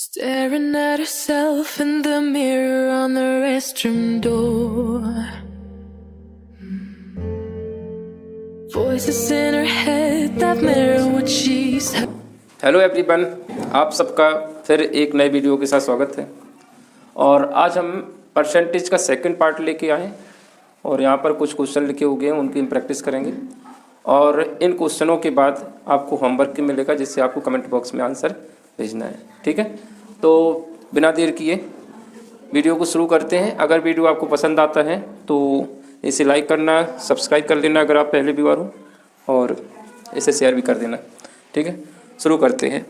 Staring at herself in the mirror on the restroom door. Voices in her head that mirror what she's. Hello everyone, आप सबका फिर एक नए video के साथ स्वागत है। और आज हम परसेंटेज का सेकंड पार्ट लेके आए और यहाँ पर कुछ क्वेश्चन लिखे हुए हैं, उनकी हम प्रैक्टिस करेंगे। और इन क्वेश्चनों के बाद आपको होमवर्क भी मिलेगा जिससे आपको कमेंट बॉक्स में आंसर भेजना है, ठीक है। तो बिना देर किए वीडियो को शुरू करते हैं। अगर वीडियो आपको पसंद आता है तो इसे लाइक करना, सब्सक्राइब कर लेना अगर आप पहले व्यूअर हो, और इसे शेयर भी कर देना, ठीक है। शुरू करते हैं।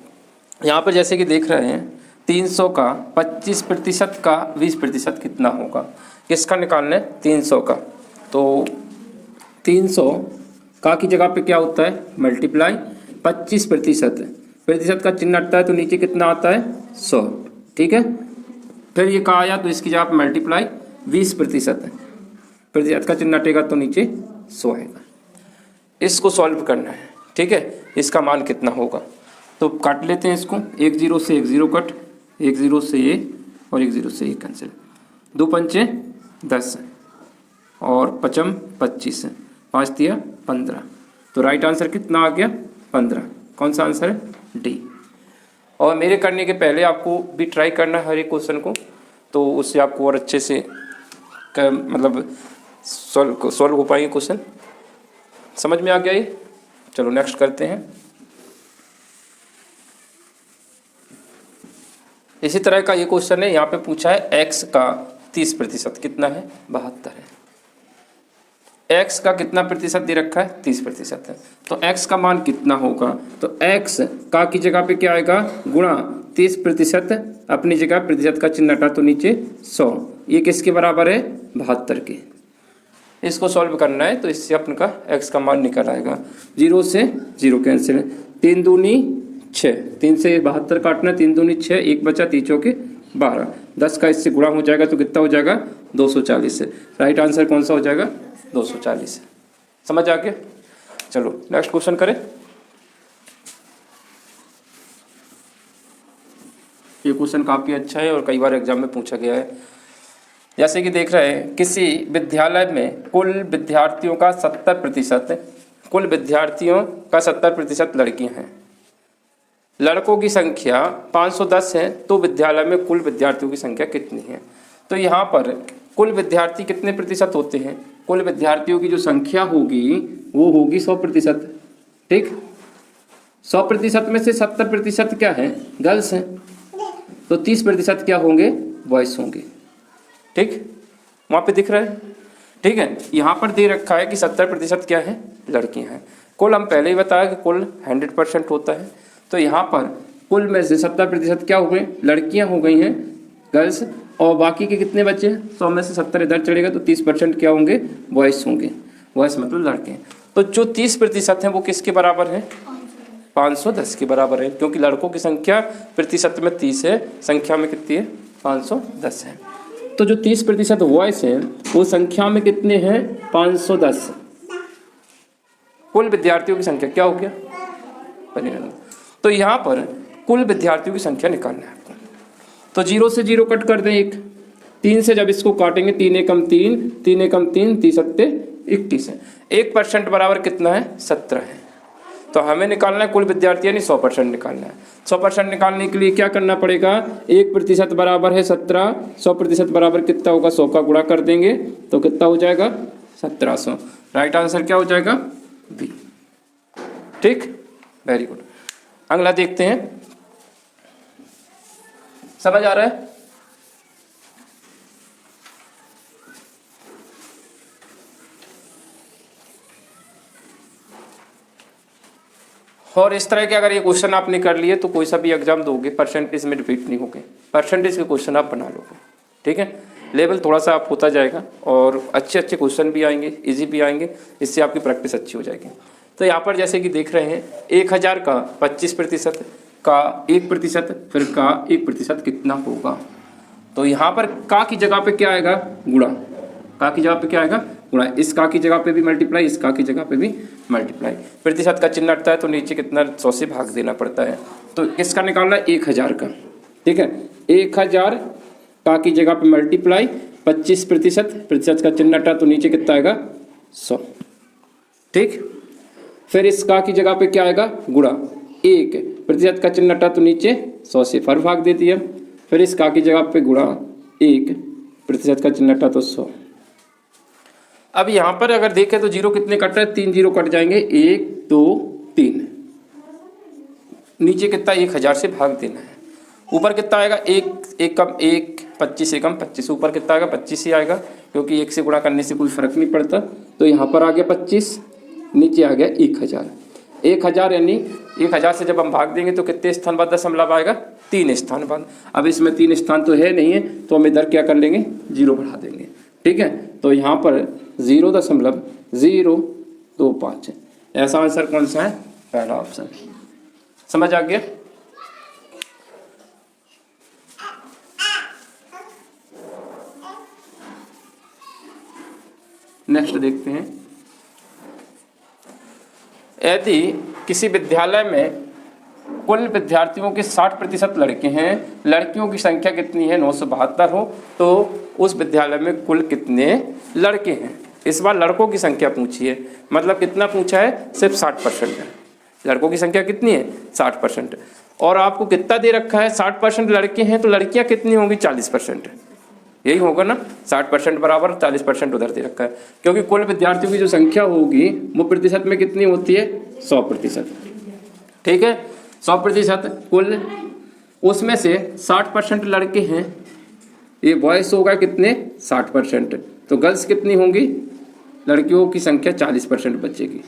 यहाँ पर जैसे कि देख रहे हैं 300 का 25% का 20% कितना होगा, किसका निकालना है? 300 का। तो 300 का की जगह पे क्या होता है? मल्टीप्लाई 25%। प्रतिशत का चिन्ह हटता है तो नीचे कितना आता है? 100, ठीक है। फिर ये कहा आया तो इसकी जगह पे मल्टीप्लाई 20%। प्रतिशत का चिन्ह हटेगा तो नीचे 100 आएगा। इसको सॉल्व करना है, ठीक है। इसका मान कितना होगा तो काट लेते हैं इसको। 1 0 से 1 0 कट, 1 0 से ये और 1 0 से ये कैंसिल। 2 पंचे 10 और 5 25, 5 दिया 15। तो राइट आंसर कितना आ गया? 15। कौन सा आंसर है? डी। और मेरे करने के पहले आपको भी ट्राई करना है हर एक क्वेश्चन को, तो उससे आपको और अच्छे से मतलब सॉल्व हो पाएंगे क्वेश्चन। समझ में आ गया ये? चलो नेक्स्ट करते हैं। इसी तरह का ये क्वेश्चन है। यहाँ पे पूछा है x का 30% कितना है? 72 है। x का कितना प्रतिशत दे रखा है? 30% है। तो x का मान कितना होगा? तो x का की जगह पे क्या आएगा? गुणा 30%, अपनी जगह प्रतिशत का चिन्ह हटा तो नीचे 100। ये किसके बराबर है? 72 के। इसको सॉल्व करना है तो इससे अपन का x का मान निकल आएगा। 0 से 0 कैंसिल, 3 दूनी 6, 3 से 72 काटना, 3 दूनी 6, 1 बचा, 3 चौके 12, 10 का इससे गुणा हो जाएगा तो कितना हो जाएगा? 240 से। राइट आंसर कौन सा हो जाएगा? 240। समझ आ गया? चलो नेक्स्ट क्वेश्चन करें। ये क्वेश्चन काफ़ी अच्छा है और कई बार एग्जाम में पूछा गया है। जैसे कि देख रहे हैं, किसी विद्यालय में कुल विद्यार्थियों का 70% लड़कियां हैं। लड़कों की संख्या 510 है, तो विद्यालय में कुल विद्यार्थियों की संख्या कितनी है? तो यहाँ पर कुल विद्यार्थी कितने प्रतिशत होते हैं? कुल विद्यार्थियों की जो संख्या होगी वो होगी 100%, ठीक। 100% में से 70% क्या है? गर्ल्स हैं। तो 30% क्या होंगे? बॉयज होंगे, ठीक। वहाँ पे दिख रहा है, ठीक है। यहाँ पर दे रखा है कि 70% क्या है? लड़कियाँ हैं। कुल हम पहले ही बताया कि कुल 100% होता है। तो यहाँ पर कुल में से 70% क्या हो गए? लड़कियाँ हो गई हैं, गर्ल्स। और बाकी के कितने बच्चे? 100 में से 70 इधर चलेगा तो 30% क्या होंगे? बॉयज़ होंगे। बॉयज़ मतलब लड़के। तो जो 30% हैं वो किसके बराबर है? 510 के बराबर है, क्योंकि लड़कों की संख्या प्रतिशत में 30 है, संख्या में कितनी है? 510 है। तो जो 30% वॉइस है वो संख्या में कितने हैं? 510। कुल विद्यार्थियों की संख्या क्या हो गया? तो यहाँ पर कुल विद्यार्थियों की संख्या निकालना है आपको। तो 0 से 0 कट कर दें। 1 3 से जब इसको काटेंगे, 3 एकम 3, 3 एकम 3, 30 सत्ते 31 है। 1% बराबर कितना है? 17 है। तो हमें निकालना है कुल विद्यार्थी यानी 100% निकालना है। 100% निकालने के लिए क्या करना पड़ेगा? 1% बराबर है 17, 100% बराबर कितना होगा? 100 का गुणा कर देंगे तो कितना हो जाएगा? 1700। राइट आंसर क्या हो जाएगा? बी, ठीक। Very good. अगला देखते हैं। समझ आ रहा है? और इस तरह के अगर ये क्वेश्चन आपने कर लिए तो कोई सा भी एग्जाम दोगे परसेंटेज में रिपीट नहीं होंगे। परसेंटेज के क्वेश्चन आप बना लोगे, ठीक है। लेवल थोड़ा सा आप होता जाएगा और अच्छे क्वेश्चन भी आएंगे, इजी भी आएंगे, इससे आपकी प्रैक्टिस अच्छी हो जाएगी। तो यहाँ पर जैसे कि देख रहे हैं 1000 का 25% का 1%, फिर का 1% कितना होगा? तो यहाँ पर का की जगह पे क्या आएगा? गुणा। का की जगह पे क्या आएगा? गुणा। इस का की जगह पे भी मल्टीप्लाई, इस का की जगह पे भी मल्टीप्लाई। प्रतिशत का चिन्ह हटता है तो नीचे कितना? 100 से भाग देना पड़ता है। तो किसका निकालना है? 1000 का। ठीक है, 1000 का की जगह पे मल्टीप्लाई 25%, प्रतिशत का चिन्ह हटा तो नीचे कितना आएगा 100। ठीक, फिर इस का की जगह पे क्या आएगा गुणा 1, प्रतिशत का चिन्ह हटा तो नीचे 100 से फर भाग दे दिया, फिर इस का की जगह पे गुणा 1, प्रतिशत का चिन्ह हटा तो 100। अब यहाँ पर अगर देखें तो जीरो कितने कट रहे हैं, 3 जीरो कट जाएंगे, 1 2 3, नीचे कितना 1000 से भाग देना है, ऊपर कितना आएगा 1 कम 1, 25 एकम 25, ऊपर कितना आएगा 25 ही आएगा क्योंकि 1 से गुणा करने से कोई फर्क नहीं पड़ता। तो यहाँ पर आ गया 25, नीचे आ गया 1000, 1000 यानी 1000 से जब हम भाग देंगे तो कितने स्थान बाद दशमलव आएगा, 3 स्थान बाद। अब इसमें 3 स्थान तो है नहीं है तो हम इधर क्या कर लेंगे, जीरो बढ़ा देंगे। ठीक है, तो यहाँ पर 0.025 है, ऐसा आंसर कौन सा है, पहला ऑप्शन। समझ आ गया। नेक्स्ट देखते हैं, यदि किसी विद्यालय में कुल विद्यार्थियों के 60% लड़के हैं, लड़कियों की संख्या कितनी है 972 हो, तो उस विद्यालय में कुल कितने लड़के हैं। इस बार लड़कों की संख्या पूछी है, मतलब कितना पूछा है, सिर्फ 60% है। लड़कों की संख्या कितनी है 60%, और आपको कितना दे रखा है 60% लड़के हैं तो लड़कियां कितनी होंगी 40%, यही होगा ना, 60% बराबर 40% उधर दे रखा है, क्योंकि कुल विद्यार्थियों की जो संख्या होगी वो प्रतिशत में कितनी होती है 100%। ठीक है, 100% कुल, उसमें से 60% लड़के हैं, ये बॉयस होगा कितने 60%, तो गर्ल्स कितनी होंगी, लड़कियों की संख्या 40% बचेगी।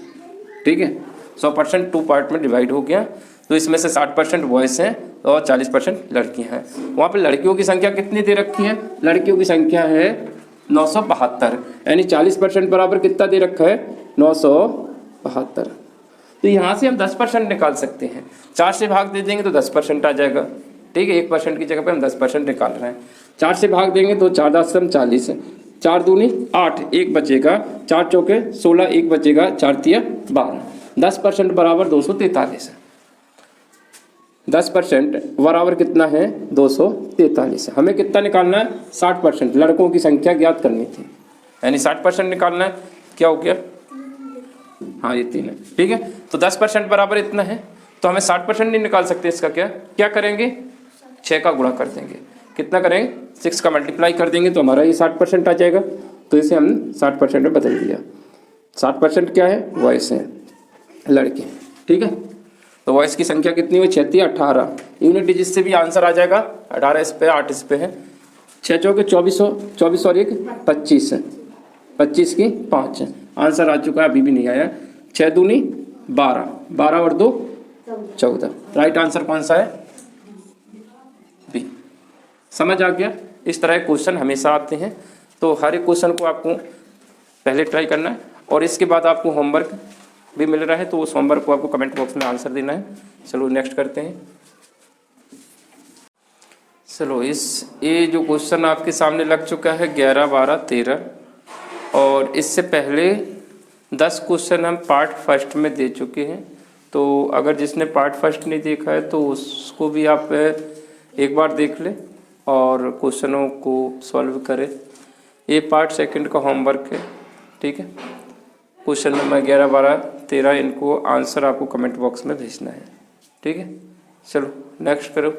ठीक है, 100% 2 पार्ट में डिवाइड हो गया, तो इसमें से 60% बॉयज़ हैं और 40% लड़कियां हैं। वहाँ पे लड़कियों की संख्या कितनी दे रखी है, लड़कियों की संख्या है 972, यानी 40% बराबर कितना दे रखा है 972। तो यहाँ से हम 10% निकाल सकते हैं, 4 से भाग दे देंगे तो 10% आ जाएगा। ठीक है, 1% की जगह पे हम 10% निकाल रहे हैं, 4 से भाग देंगे तो 4 10 40, 4 दूनी 8, 1 बचेगा, 4 चौके 16, 1 बचेगा, 4 तिया 12, 10% बराबर 243 है। 10% बराबर कितना है 243 है। हमें कितना निकालना है 60%, लड़कों की संख्या ज्ञात करनी थी, यानी 60% निकालना है। क्या हो गया, हाँ ये 3 है। ठीक है, तो 10% बराबर इतना है, तो हमें 60% नहीं निकाल सकते, इसका क्या करेंगे 6 का गुणा कर देंगे, कितना करेंगे 6 का मल्टीप्लाई कर देंगे तो हमारा ये 60% आ जाएगा, तो इसे हम 60% में बदल दिया। 60% क्या है, वॉइस है, लड़के। ठीक है, तो वॉइस की संख्या कितनी हुई 36 18, यूनिट डिजिट से भी आंसर आ जाएगा, 18 इस पे 8 इस पे है, 6 चौके 24 और 1 25 है, 25 की 5 है, आंसर आ चुका है, अभी भी नहीं आया। 6 दूनी 12, 12 और 2 14, राइट आंसर कौन सा है, बी। समझ आ गया। इस तरह के क्वेश्चन हमेशा आते हैं, तो हर एक क्वेश्चन को आपको पहले ट्राई करना है, और इसके बाद आपको होमवर्क भी मिल रहा है, तो उस होमवर्क को आपको कमेंट बॉक्स में आंसर देना है। चलो नेक्स्ट करते हैं। चलो ये जो क्वेश्चन आपके सामने लग चुका है 11 12 13, और इससे पहले 10 क्वेश्चन हम पार्ट फर्स्ट में दे चुके हैं, तो अगर जिसने पार्ट फर्स्ट नहीं देखा है तो उसको भी आप एक बार देख लें और क्वेश्चनों को सॉल्व करें। ये पार्ट सेकंड का होमवर्क है। ठीक है, क्वेश्चन नंबर 11 12 13, इनको आंसर आपको कमेंट बॉक्स में भेजना है। ठीक है, चलो नेक्स्ट करो।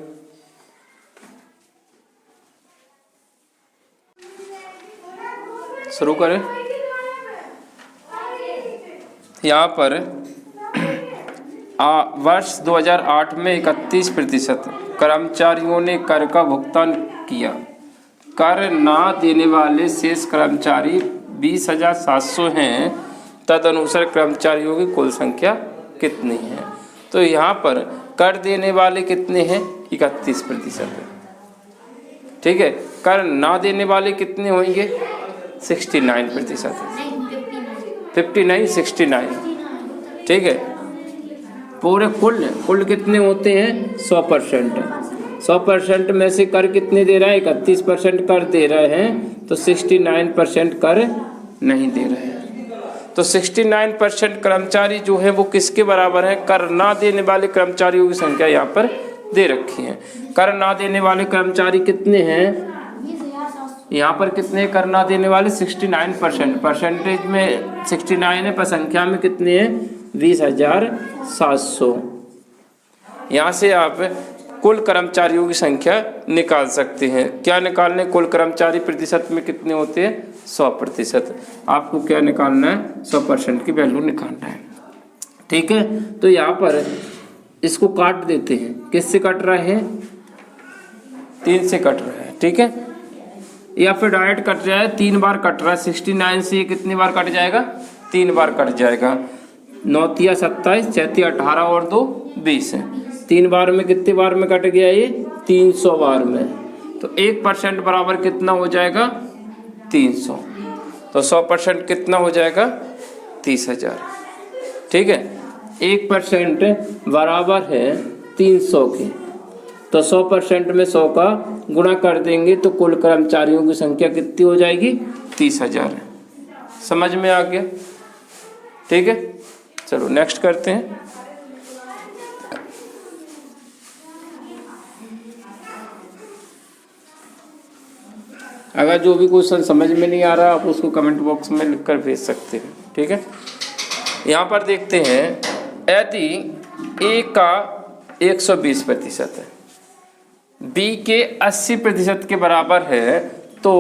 शुरू करें। यहाँ पर वर्ष 2008 में 31% कर्मचारियों ने कर का भुगतान किया। कर ना देने वाले शेष कर्मचारी 20,700 हैं, तदनुसार कर्मचारियों की कुल संख्या कितनी है। तो यहाँ पर कर देने वाले कितने हैं 31%। ठीक है, कर ना देने वाले कितने होंगे 69%, 59 69। ठीक है, पूरे कुल कितने होते हैं 100%। 100% में से कर कितने दे रहा है 31% कर दे रहे हैं, तो 69% कर नहीं दे रहे हैं। तो 69% कर्मचारी जो है वो किसके बराबर है, कर ना देने वाले कर्मचारियों की संख्या यहाँ पर दे रखी हैं। कर ना देने वाले कर्मचारी कितने हैं, यहाँ पर कितने कर ना देने वाले 69%, परसेंटेज में 69 है, पर संख्या में कितने हैं 20,700। यहाँ से आप कुल कर्मचारियों की संख्या निकाल सकते हैं। क्या निकालने, कुल कर्मचारी प्रतिशत में कितने होते हैं 100%। आपको क्या निकालना है 100% की वैल्यू निकालना है। ठीक है, तो यहाँ पर इसको काट देते हैं। किससे कट रहे हैं, 3 से कट रहा है। ठीक है, या फिर डायरेक्ट कट रहा है, 3 बार कट रहा है। 69 से कितनी बार कट जाएगा, 3 बार कट जाएगा। 9 तिया 27, 6 तिया 18 और 2 20 है। 3 बार में कितने बार में कट गया ये, 300 बार में। तो 1% बराबर कितना हो जाएगा 300। तो 100% कितना हो जाएगा 30,000। ठीक है, 1% बराबर है 300 के। तो 100% में 100 का गुणा कर देंगे तो कुल कर्मचारियों की संख्या कितनी हो जाएगी 30,000। समझ में आ गया। ठीक है, चलो नेक्स्ट करते हैं। अगर जो भी क्वेश्चन समझ में नहीं आ रहा आप उसको कमेंट बॉक्स में लिखकर भेज सकते हैं। ठीक है, यहाँ पर देखते हैं, यदि ए का 120% है, बी के 80% के बराबर है, तो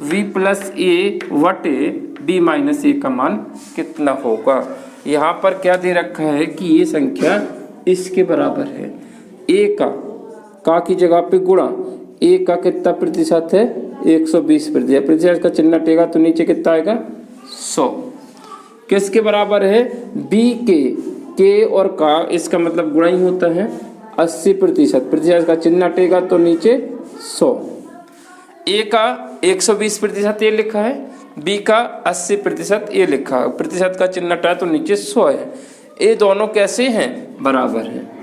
v प्लस ए वटे b माइनस ए का मान कितना होगा। यहाँ पर क्या दे रखा है कि ये संख्या इसके बराबर है। ए का की जगह पे गुणा, ए का कितना प्रतिशत है 120%। प्रतिशत का चिन्ह हटेगा तो नीचे कितना आएगा 100। किसके बराबर है, बी के और का, इसका मतलब गुणा ही होता है 80%। प्रतिशत का चिन्ह हटेगा तो नीचे 100। ए का 120% ये लिखा है, बी का 80% ये लिखा है। प्रतिशत का चिन्ह हटाया तो नीचे 100 है। ये दोनों कैसे हैं, बराबर हैं।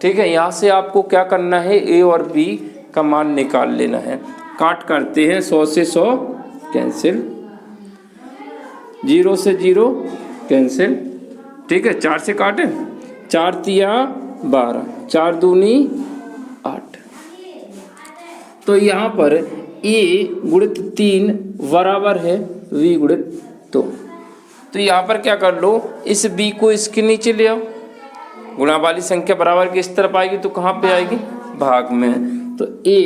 ठीक है, यहाँ से आपको क्या करना है, ए और बी का मान निकाल लेना है। काट करते हैं, 100 से 100 कैंसिल, 0 से 0 कैंसिल। ठीक है, 4 से काटें, 4 तिया 12, 4 दूनी 8। तो यहाँ पर a गुणित 3 बराबर है v गुणित 2। तो यहाँ पर क्या कर लो, इस b को इसके नीचे ले आओ। गुणा वाली संख्या बराबर की इस तरफ आएगी तो कहाँ पे आएगी, भाग में। तो a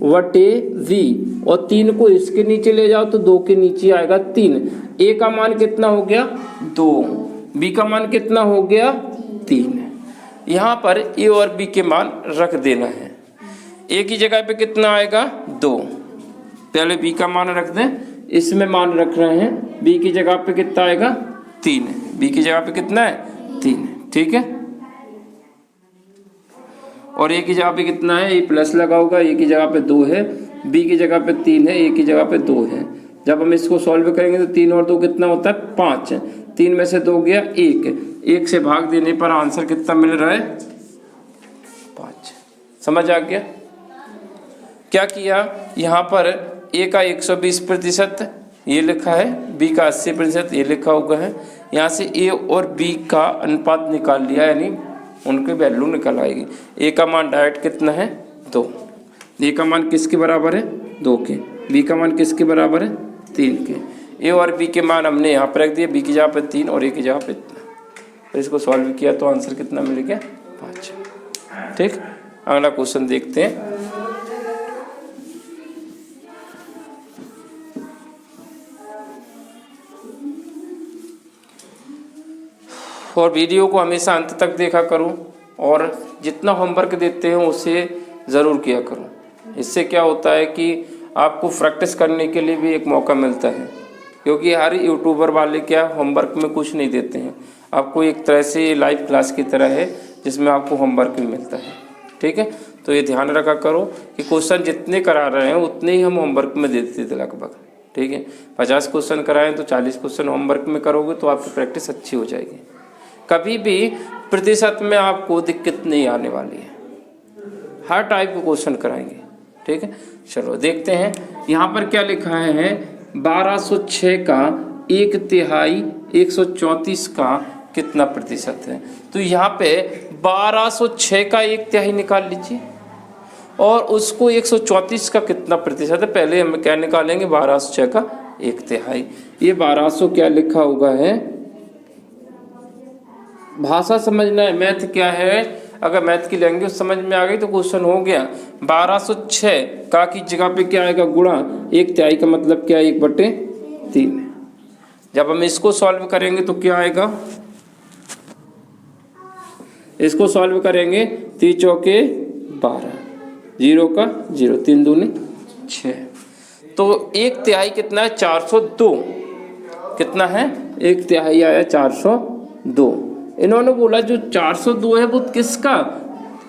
वटे v, और 3 को इसके नीचे ले जाओ तो 2 के नीचे आएगा 3। a का मान कितना हो गया 2, b का मान कितना हो गया 3। यहाँ पर a और b के मान रख देना है। a की जगह पे कितना आएगा 2, पहले b का मान रख दें, इसमें मान रख रहे हैं। b की जगह पे कितना आएगा 3, b की जगह पे कितना है 3। ठीक है, और a की जगह पे कितना है, ये प्लस लगा होगा, a की जगह पे 2 है, b की जगह पे 3 है, a की जगह पे 2 है। जब हम इसको सॉल्व करेंगे तो 3 और 2 कितना होता है 5। 3 में से 2 गया 1 से भाग देने पर आंसर कितना मिल रहा है 5। समझ आ गया। क्या किया, यहाँ पर a का 120% ये लिखा है, b का 80% ये लिखा हुआ है। यहाँ से a और b का अनुपात निकाल लिया, यानी उनकी वैल्यू निकल आएगी। a का मान डायरेक्ट कितना है 2, a का मान किसके बराबर है 2 के, b का मान किसके बराबर है 3 के। a और b के मान हमने यहाँ पर रख दिए, b की जगह पे 3 और a की जगह पे इतना। तो इसको सॉल्व किया तो आंसर कितना मिल गया 5। ठीक, अगला क्वेश्चन देखते हैं। और वीडियो को हमेशा अंत तक देखा करो, और जितना होमवर्क देते हैं उसे ज़रूर किया करो। इससे क्या होता है कि आपको प्रैक्टिस करने के लिए भी एक मौका मिलता है, क्योंकि हर यूट्यूबर वाले क्या होमवर्क में कुछ नहीं देते हैं। आपको एक तरह से लाइव क्लास की तरह है जिसमें आपको होमवर्क भी मिलता है। ठीक है, तो ये ध्यान रखा करो कि क्वेश्चन जितने करा रहे हैं उतने ही हम होमवर्क में देते थे लगभग। ठीक है, 50 क्वेश्चन कराएं तो 40 क्वेश्चन होमवर्क में करोगे तो आपकी प्रैक्टिस अच्छी हो जाएगी। कभी भी प्रतिशत में आपको दिक्कत नहीं आने वाली है, हर टाइप के क्वेश्चन कराएंगे। ठीक है, चलो देखते हैं। यहाँ पर क्या लिखा है, 1206 का 1/3 134 का कितना प्रतिशत है। तो यहाँ पे 1206 का 1/3 निकाल लीजिए और उसको 134 का कितना प्रतिशत है, पहले हम क्या निकालेंगे 1206 का 1/3। ये 1200 क्या लिखा हुआ है, भाषा समझना है, मैथ क्या है, अगर मैथ की लैंग्वेज समझ में आ गई तो क्वेश्चन हो गया। 1206 का की जगह पे क्या आएगा गुणा 1/3 का मतलब क्या है 1/3। जब हम इसको सॉल्व करेंगे तो क्या आएगा, इसको सॉल्व करेंगे 3 चौके 12, 0 का 0, 3 दूनी 6, तो 1/3 कितना है 402, कितना है 1/3 आया 402। इन्होंने बोला जो 402 है वो किसका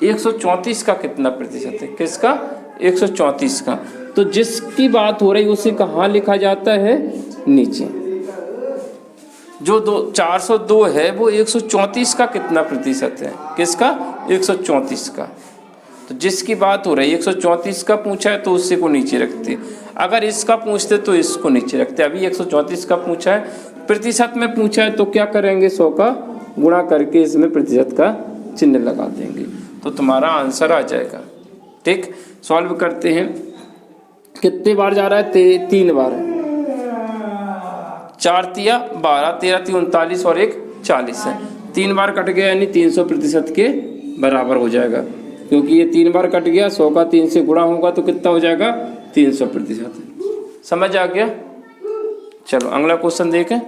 134 का कितना प्रतिशत है, किसका 134 का। तो जिसकी बात हो रही उसे कहाँ लिखा जाता है, नीचे। जो 402 है वो 134 का कितना प्रतिशत है, किसका 134 का। तो जिसकी बात हो रही है 134 का पूछा है तो उससे को नीचे रखते, अगर इसका पूछते तो इसको नीचे रखते। अभी 134 का पूछा है, प्रतिशत में पूछा है तो क्या करेंगे 100 का गुणा करके इसमें प्रतिशत का चिन्ह लगा देंगे तो तुम्हारा आंसर आ जाएगा। ठीक, सॉल्व करते हैं। कितने बार जा रहा है, 3 बार है। 4 तिया 12, 13 × 39 और 1 40 है। 3 बार कट गया यानी 300% के बराबर हो जाएगा, क्योंकि ये 3 बार कट गया, 100 का 3 से गुणा होगा तो कितना हो जाएगा 300%। समझ आ गया। चलो अगला क्वेश्चन देखें।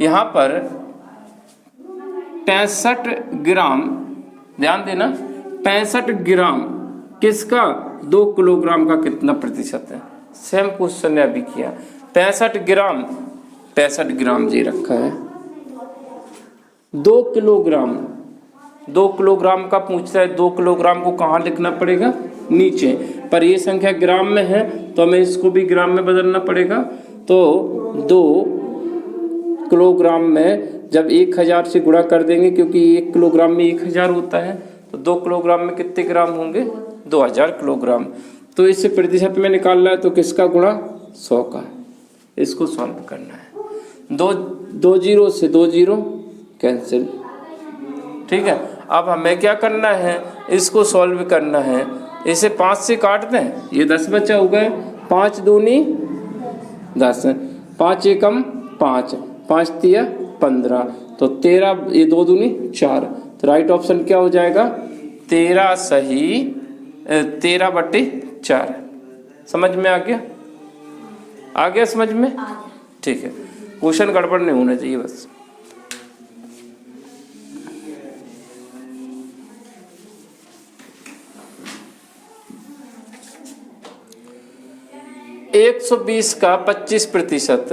यहाँ पर 65 ग्राम, ध्यान देना 65 ग्राम किसका 2 किलोग्राम का कितना प्रतिशत है। सेम क्वेश्चन ने अभी किया। 65 ग्राम जी रखा है, 2 किलोग्राम, 2 किलोग्राम का पूछता है। 2 किलोग्राम को कहाँ लिखना पड़ेगा, नीचे। पर ये संख्या ग्राम में है तो हमें इसको भी ग्राम में बदलना पड़ेगा। तो 2 किलोग्राम में जब 1000 से गुणा कर देंगे, क्योंकि 1 किलोग्राम में 1000 होता है, तो 2 किलोग्राम में कितने ग्राम होंगे 2000 किलोग्राम। तो इससे प्रतिशत में निकालना है तो किसका गुणा 100 का। इसको सॉल्व करना है। 2 जीरो से 2 जीरो कैंसिल। ठीक है, अब हमें क्या करना है, इसको सॉल्व करना है। इसे 5 से काट दें, ये 10 बचा हो गए। 5 दूनी 10, 5 एकम 5, 5 तिया 15, तो 13, ये 2 दूनी 4। तो राइट ऑप्शन क्या हो जाएगा 13 सही 13/4। समझ में आ गया, आ गया समझ में। ठीक है, क्वेश्चन गड़बड़ नहीं होना चाहिए बस। एक 120 का 25%,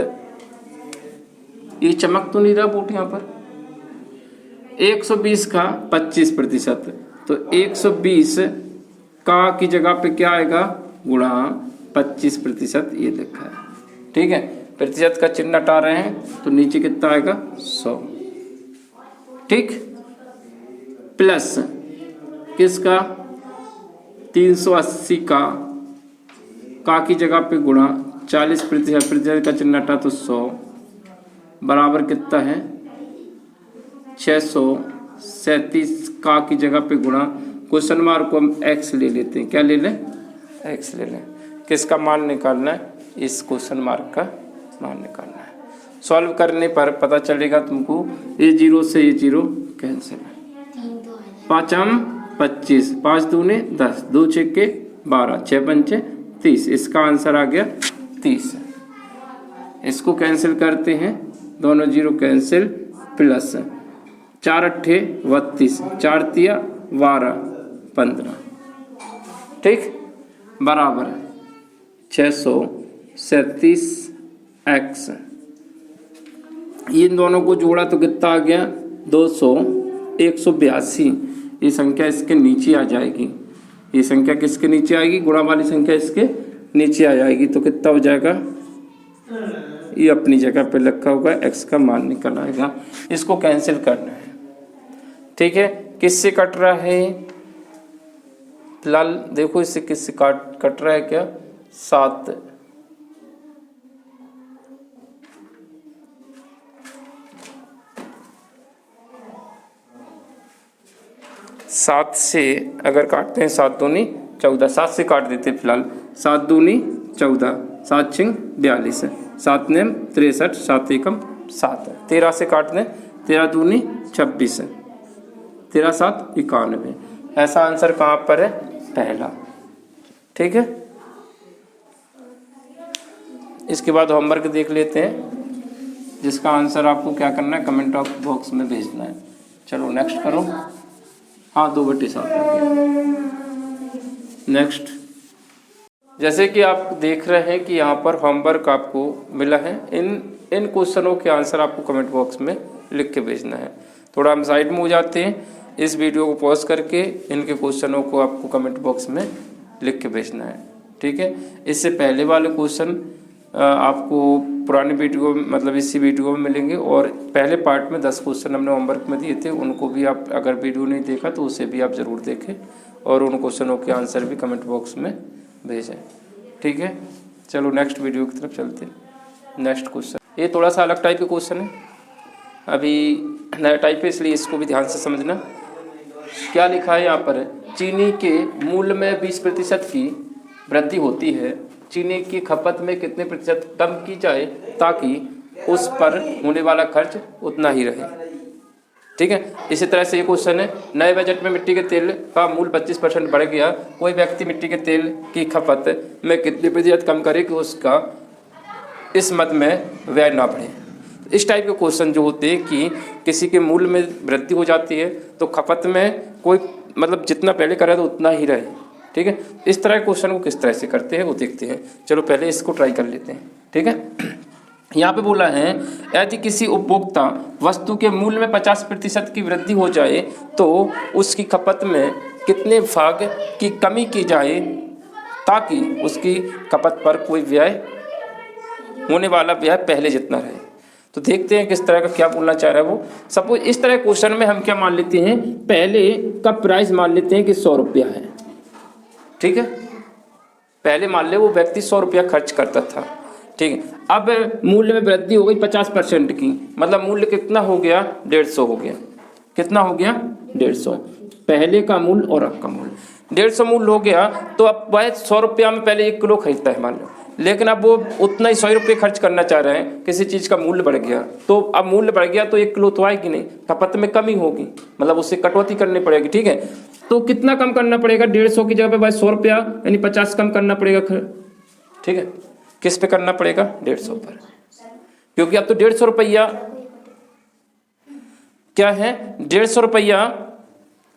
ये चमक तो नहीं रहा बूट यहाँ पर। 120 का 25%, तो 120 का की जगह पे क्या आएगा गुणा 25%, ये लिखा है। ठीक है, प्रतिशत का चिन्ह हटा रहे हैं तो नीचे कितना आएगा 100। ठीक, प्लस किसका 380 का की जगह पे गुणा 40%, प्रतिशत का चिन्ह हटा तो 100 बराबर कितना है 637 का की जगह पे गुणा, क्वेश्चन मार्क को हम x ले लेते हैं। क्या ले लें, x ले लें। किसका मान निकालना है, इस क्वेश्चन मार्क का मान निकालना है। सॉल्व करने पर पता चलेगा तुमको, ये 0 से ये 0 कैंसिल है। 5 25, 5 दूने 10, 2 छक्के 12, 6 पंचे 30। इसका आंसर आ गया 30। इसको कैंसिल करते हैं, दोनों 0 कैंसिल, प्लस 4 अट्ठे 32, 4 तिया 12 15। ठीक, बराबर 637 x। इन दोनों को जोड़ा तो कितना आ गया 182। ये संख्या इसके नीचे आ जाएगी, ये संख्या किसके नीचे आएगी, गुणा वाली संख्या इसके नीचे आ जाएगी। तो कितना हो जाएगा, ये अपनी जगह पे रखा होगा, x का मान निकल आएगा। इसको कैंसिल करना है। ठीक है, किससे कट रहा है लाल, देखो इससे किससे कट रहा है क्या 7, 7 से अगर काटते हैं 7 दूनी 14, 7 से काट देते हैं फिलहाल, 7 दूनी 14, 7 छिंग 42, 7 नेम 63, 7 एकम 7, 13 से काट दें, 13 दूनी 26, 13 7 91। ऐसा आंसर कहाँ पर है? पहला। ठीक है, इसके बाद होमवर्क देख लेते हैं, जिसका आंसर आपको क्या करना है, कमेंट बॉक्स में भेजना है। चलो नेक्स्ट करो। हाँ, 2/7। नेक्स्ट, जैसे कि आप देख रहे हैं कि यहाँ पर होमवर्क आपको मिला है, इन क्वेश्चनों के आंसर आपको कमेंट बॉक्स में लिख के भेजना है। थोड़ा हम साइड में हो जाते हैं, इस वीडियो को पॉज करके इनके क्वेश्चनों को आपको कमेंट बॉक्स में लिख के भेजना है। ठीक है, इससे पहले वाले क्वेश्चन आपको पुरानी वीडियो मतलब इसी वीडियो में मिलेंगे, और पहले पार्ट में 10 क्वेश्चन हमने होमवर्क में दिए थे, उनको भी आप अगर वीडियो नहीं देखा तो उसे भी आप ज़रूर देखें और उन क्वेश्चनों के आंसर भी कमेंट बॉक्स में भेजें। ठीक है, चलो नेक्स्ट वीडियो की तरफ चलते हैं। नेक्स्ट क्वेश्चन, ये थोड़ा सा अलग टाइप का क्वेश्चन है, अभी नया टाइप है इसलिए इसको भी ध्यान से समझना। क्या लिखा है यहाँ पर, चीनी के मूल्य में 20% की वृद्धि होती है, चीनी की खपत में कितने प्रतिशत कम की जाए ताकि उस पर होने वाला खर्च उतना ही रहे। ठीक है, इसी तरह से ये क्वेश्चन है, नए बजट में मिट्टी के तेल का मूल्य 25% बढ़ गया, कोई व्यक्ति मिट्टी के तेल की खपत में कितने प्रतिशत कम करे कि उसका इस मद में व्यय ना बढ़े। इस टाइप के क्वेश्चन जो होते हैं कि किसी के मूल्य में वृद्धि हो जाती है तो खपत में कोई मतलब जितना पहले करा था उतना ही रहे। ठीक है, इस तरह के क्वेश्चन को किस तरह से करते हैं वो देखते हैं। चलो पहले इसको ट्राई कर लेते हैं। ठीक है, यहाँ पे बोला है, यदि किसी उपभोक्ता वस्तु के मूल्य में 50% की वृद्धि हो जाए तो उसकी खपत में कितने भाग की कमी की जाए ताकि उसकी खपत पर कोई व्यय होने वाला व्यय पहले जितना रहे। तो देखते हैं किस तरह का क्या बोलना चाह रहा है वो। सपोज इस तरह क्वेश्चन में हम क्या मान लेते हैं, पहले का प्राइस मान लेते हैं कि 100 रुपया है। ठीक है, पहले मान ले वो व्यक्ति 100 रुपया खर्च करता था। ठीक है, अब मूल्य में वृद्धि हो गई 50% की, मतलब मूल्य कितना हो गया, 150 हो गया। कितना हो गया, 150। पहले का मूल्य और अब का मूल्य 150 मूल्य हो गया, तो अब वह 100 रुपया में पहले 1 किलो खरीदता है मान लो, लेकिन अब वो उतना ही 100 रुपये खर्च करना चाह रहे हैं, किसी चीज़ का मूल्य बढ़ गया, तो अब मूल्य बढ़ गया तो 1 किलो तो आएगी नहीं, खपत में कमी होगी, मतलब उससे कटौती करनी पड़ेगी। ठीक है, तो कितना कम करना पड़ेगा, 150 की जगह पे भाई 100 रुपया यानी 50 कम करना पड़ेगा। ठीक है, किस पे करना पड़ेगा, 150 पर, क्योंकि अब तो 150 रुपया क्या है, 150 रुपया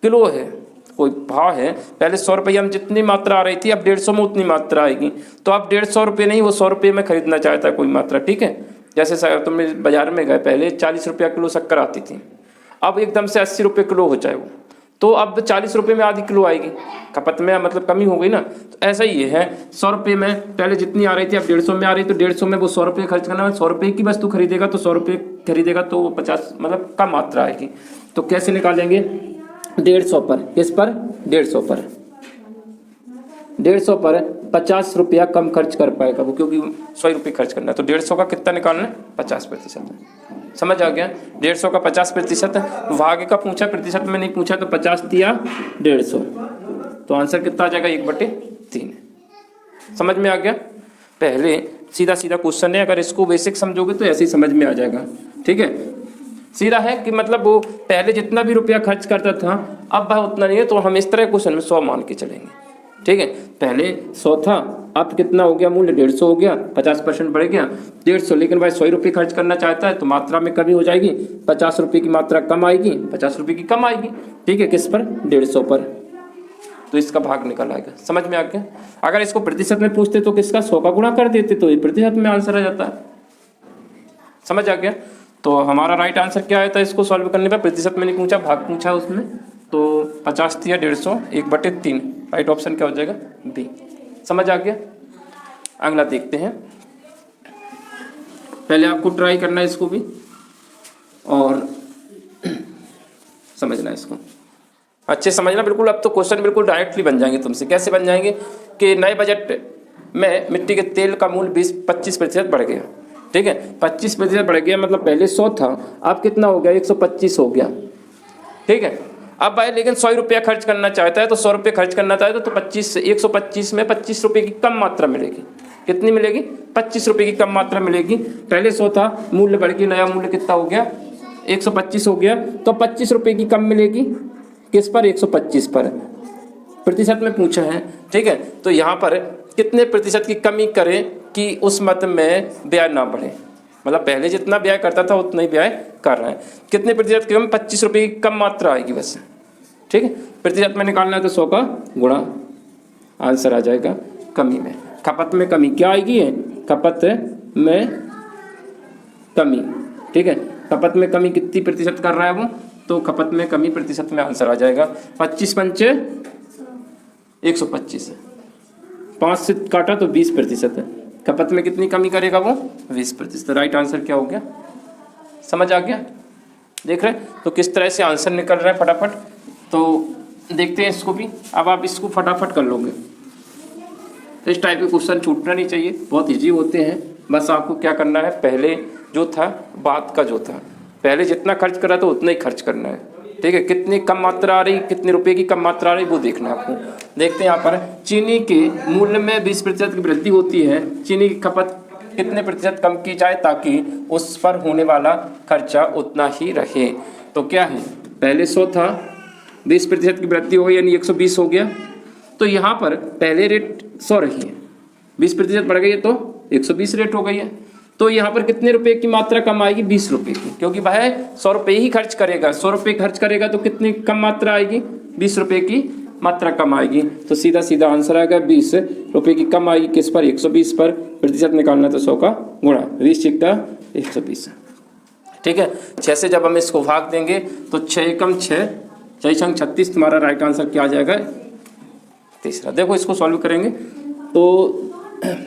किलो है, कोई भाव है। पहले 100 रुपया में जितनी मात्रा आ रही थी अब 150 में उतनी मात्रा आएगी, तो अब 150 रुपये नहीं वो 100 रुपये में खरीदना चाहता है कोई मात्रा। ठीक है, जैसे तुम बाजार में गए, पहले 40 रुपया किलो शक्कर आती थी, अब एकदम से 80 रुपये किलो हो जाए वो, तो अब 40 रुपये में आधी किलो आएगी, खपत में मतलब कमी हो गई ना। तो ऐसा ही है, 100 रुपये में पहले जितनी आ रही थी अब 150 में आ रही, तो 150 में वो 100 रुपये खर्च करना है, 100 रुपये की वस्तु खरीदेगा तो 100 रुपये खरीदेगा तो वो 50 मतलब कम मात्रा आएगी। तो कैसे निकालेंगे, 150 पर, किस पर, 150 पर, 150 पर 50 रुपया कम खर्च कर पाएगा वो, क्योंकि 100 रुपये खर्च करना है, तो 150 का कितना निकालना है, 50%। समझ आ गया, 150 का 50%, भाग का पूछा प्रतिशत में नहीं पूछा, तो 50 दिया 150, तो आंसर कितना आ जाएगा, 1/3। समझ में आ गया, पहले सीधा सीधा क्वेश्चन है, अगर इसको बेसिक समझोगे तो ऐसे ही समझ में आ जाएगा। ठीक है, सीधा है कि मतलब वो पहले जितना भी रुपया खर्च करता था अब भाई उतना नहीं है, तो हम इस तरह क्वेश्चन में 100 मान के चलेंगे। ठीक है, पहले 100 था, अब कितना हो गया, मूल्य 150 हो गया, 50% बढ़ गया 150, लेकिन भाई 100 रुपये खर्च करना चाहता है तो मात्रा में कमी हो जाएगी, 50 रुपये की मात्रा कम आएगी, 50 रुपये की कम आएगी। ठीक है, किस पर, 150 पर, तो इसका भाग निकल आएगा। समझ में आ गया, अगर इसको प्रतिशत में पूछते तो किसका 100 का गुणा कर देते तो ये प्रतिशत में आंसर आ जाता है। समझ आ गया, तो हमारा राइट आंसर क्या आया था इसको सॉल्व करने पर, प्रतिशत में नहीं पूछा, भाग पूछा उसमें, तो 50 दिया 150, 1/3, राइट ऑप्शन क्या हो जाएगा, बी। समझ आ गया, अगला देखते हैं। पहले आपको ट्राई करना है इसको भी और समझना है इसको अच्छे समझना बिल्कुल। अब तो क्वेश्चन बिल्कुल डायरेक्टली बन जाएंगे तुमसे। कैसे बन जाएंगे कि नए बजट में मिट्टी के तेल का मूल्य 25% बढ़ गया। ठीक है, 25% बढ़ गया, मतलब पहले 100 था, अब कितना हो गया, 125 हो गया। ठीक है, अब भाई लेकिन 100 रुपया खर्च करना चाहता है, तो 100 रुपये खर्च करना चाहता है तो 125 में 25 रुपये की कम मात्रा मिलेगी। कितनी मिलेगी? 25 रुपये की कम मात्रा मिलेगी। पहले 100 था, मूल्य बढ़ के नया मूल्य कितना हो गया? 125 हो गया, तो 25 रुपये की कम मिलेगी। किस पर? 125 पर। प्रतिशत में पूछा है, ठीक है। तो यहाँ पर कितने प्रतिशत की कमी करें कि उस मद में ब्याज ना बढ़े, मतलब पहले जितना ब्याज करता था उतना ही ब्याज कर रहा है। कितने प्रतिशत की कम? 25 रुपये की कम मात्रा आएगी बस, ठीक है। प्रतिशत में निकालना है तो 100 का गुणा, आंसर आ जाएगा कमी में। खपत में कमी क्या आएगी? है खपत में कमी, ठीक है। खपत में कमी कितनी प्रतिशत कर रहा है वो? तो खपत में कमी प्रतिशत में आंसर आ जाएगा 25 पंचे 125 है, 5 से काटा तो 20% है। खपत में कितनी कमी करेगा वो? 20%। राइट आंसर क्या हो गया? समझ आ गया? देख रहे हैं तो किस तरह से आंसर निकल रहा है फटाफट। तो देखते हैं इसको भी। अब आप इसको फटाफट कर लोगे, इस टाइप के क्वेश्चन छूटना नहीं चाहिए, बहुत इजी होते हैं। बस आपको क्या करना है, पहले जो था बात का जो था, पहले जितना खर्च करा तो उतना ही खर्च करना है, ठीक है। कितनी कम मात्रा आ रही, कितने रुपए की कम मात्रा आ रही वो देखना है आपको। देखते हैं यहाँ पर चीनी के मूल्य में 20% की वृद्धि होती है, चीनी की खपत कितने प्रतिशत कम की जाए ताकि उस पर होने वाला खर्चा उतना ही रहे। तो क्या है, पहले 100 था, 20% की वृद्धि हो गई यानी 120 हो गया। तो यहाँ पर पहले रेट 100 रही है, 20% बढ़ गई है तो 120 रेट हो गई है। तो यहाँ पर कितने रुपए की मात्रा कम आएगी? 20 रुपये की, क्योंकि वह 100 रुपये ही खर्च करेगा। 100 रुपये खर्च करेगा तो कितनी कम मात्रा आएगी? 20 रुपये की मात्रा कम आएगी। तो सीधा सीधा आंसर आएगा 20 रुपये की कम आएगी। किस पर? 120 पर। प्रतिशत निकालना तो 100 का गुणा, 20 चिकटा 120, ठीक है। 6 से जब हम इसको भाग देंगे तो 6 एकम 6, 6 छंग 36। तुम्हारा राइट आंसर क्या आ जाएगा? तीसरा। देखो इसको सॉल्व करेंगे तो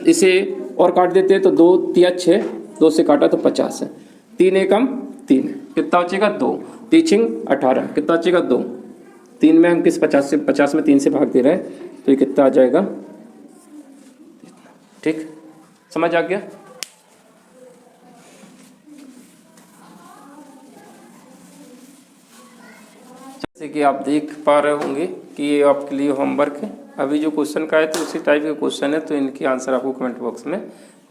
इसे और काट देते हैं तो 2 तिया 6, 2 से काटा तो 50 है। 3 एकम 3, कितना बचेगा? 2। 3 छिंग 18, कितना बचेगा? 2। 3 में हम किस 50 में 3 से भाग दे रहे हैं तो ये कितना आ जाएगा? ठीक, समझ आ गया? जैसे कि आप देख पा रहे होंगे कि ये आपके लिए होमवर्क है। अभी जो क्वेश्चन का है तो उसी टाइप के क्वेश्चन है, तो इनकी आंसर आपको कमेंट बॉक्स में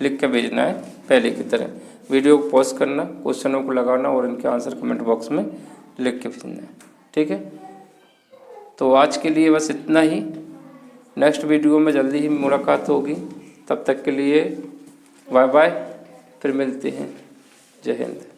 लिख के भेजना है पहले की तरह। वीडियो को पॉज करना, क्वेश्चनों को लगाना और इनके आंसर कमेंट बॉक्स में लिख के भेजना है, ठीक है। तो आज के लिए बस इतना ही। नेक्स्ट वीडियो में जल्दी ही मुलाकात होगी, तब तक के लिए बाय बाय, फिर मिलते हैं। जय हिंद।